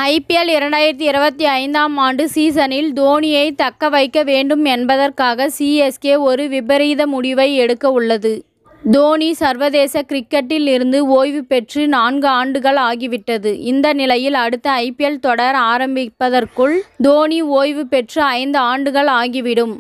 IPL 2025 ஆண்டு சீசனில் தோனியை தக்க வைக்க வேண்டும் என்பதற்காக CSK ஒரு விபரீத முடிவை எடுக்க உள்ளது. தோனி சர்வதேச கிரிக்கெட்டில் இருந்து ஓய்வு பெற்று 4 ஆண்டுகள் ஆகிவிட்டது. இந்த நிலையில் அடுத்த IPL தொடர் ஆரம்பிப்பதற்குள் தோனி ஓய்வு பெற்று 5 ஆண்டுகள் ஆகிவிடும்.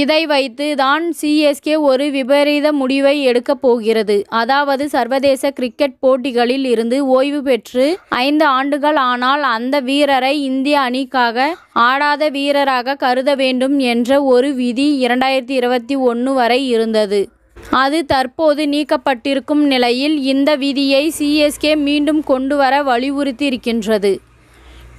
இதை வைத்து தான் CSK ஒரு விபரீத முடிவை எடுக்கப் போகிறது. அதாவது சர்வதேச கிரிக்கெட் போட்டிகளில் இருந்து ஓய்வு பெற்று 5 ஆண்டுகள் ஆனால் அந்த வீரரை இந்திய அணிக்காக ஆடாத வீரராக கருத வேண்டும் என்ற ஒரு விதி 2021 வரை இருந்தது. அது தற்போது நீக்கப்பட்டிருக்கும் நிலையில் இந்த விதியை CSK மீண்டும் கொண்டு வர வலியுறுத்தியிருக்கின்றது.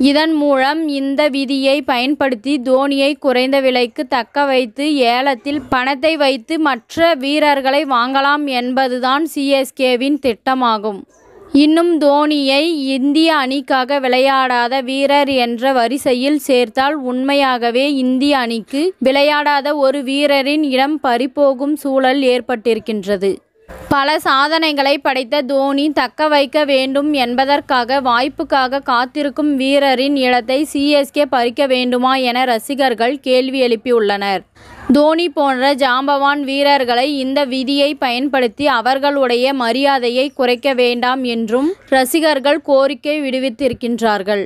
இதன் மூலம் இந்த விதியை பயன்படுத்தி தோனியை குறைந்த விலைக்கு தக்க வைத்து ஏலத்தில் பணத்தை வைத்து மற்ற வீரர்களை வாங்கலாம் என்பதுதான் CSKவின் திட்டமாகும். இன்னும் தோனியை இந்திய அணிக்காக விளையாடாத வீரர் என்ற வரிசையில் சேர்த்தால் உண்மையாகவே இந்திய அணிக்கு விளையாடாத ஒரு வீரரின் இடம் பறிபோகும் சூழல் ஏற்பட்டிருக்கின்றது. பல சாதனைகளை படைத்த தோனி தக்க வைக்க வேண்டும் என்பதற்காக வாய்ப்புக்காக காத்திருக்கும் வீரரின் இடத்தை CSK பறிக்க வேண்டுமா என ரசிகர்கள் கேள்வி எழுப்பியுள்ளனர். தோனி போன்ற ஜாம்பவான் வீரர்களை இந்த விதியை பயன்படுத்தி அவர்களுடைய மரியாதையை குறைக்க வேண்டாம் என்றும் ரசிகர்கள் கோரிக்கை விடுவித்திருக்கின்றார்கள்.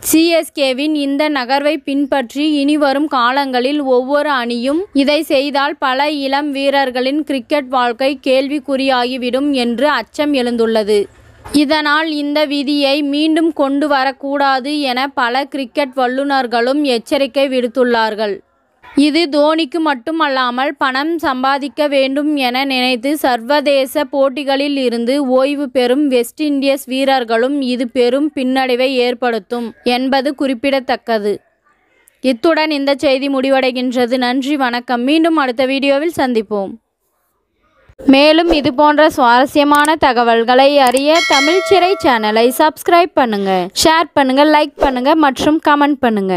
CSKவின் இந்த நகர்வை பின்பற்றி இனிவரும் காலங்களில் ஒவ்வொரு அணியும் இதை செய்தால் பல இளம் வீரர்களின் கிரிக்கெட் வாழ்க்கை கேள்விக்குறியாகிவிடும் என்று அச்சம் எழுந்துள்ளது. இதனால் இந்த விதியை மீண்டும் கொண்டு வரக்கூடாது என பல கிரிக்கெட் வல்லுநர்களும் எச்சரிக்கை விடுத்துள்ளார்கள். இது தோனிக்கு மட்டுமல்லாமல் பணம் சம்பாதிக்க வேண்டும் என நினைத்து சர்வதேச போட்டிகளில் இருந்து ஓய்வு பெறும் வெஸ்ட் இண்டீஸ் வீரர்களும் இது பெரும் பின்னடைவை ஏற்படுத்தும் என்பது குறிப்பிடத்தக்கது. இத்துடன் இந்த செய்தி முடிவடைகின்றது. நன்றி, வணக்கம். மீண்டும் அடுத்த வீடியோவில் சந்திப்போம். மேலும் இதுபோன்ற சுவாரஸ்யமான தகவல்களை அறிய தமிழ் சிறை சேனலை சப்ஸ்கிரைப் பண்ணுங்க, ஷேர் பண்ணுங்க, லைக் பண்ணுங்க மற்றும் கமெண்ட் பண்ணுங்க.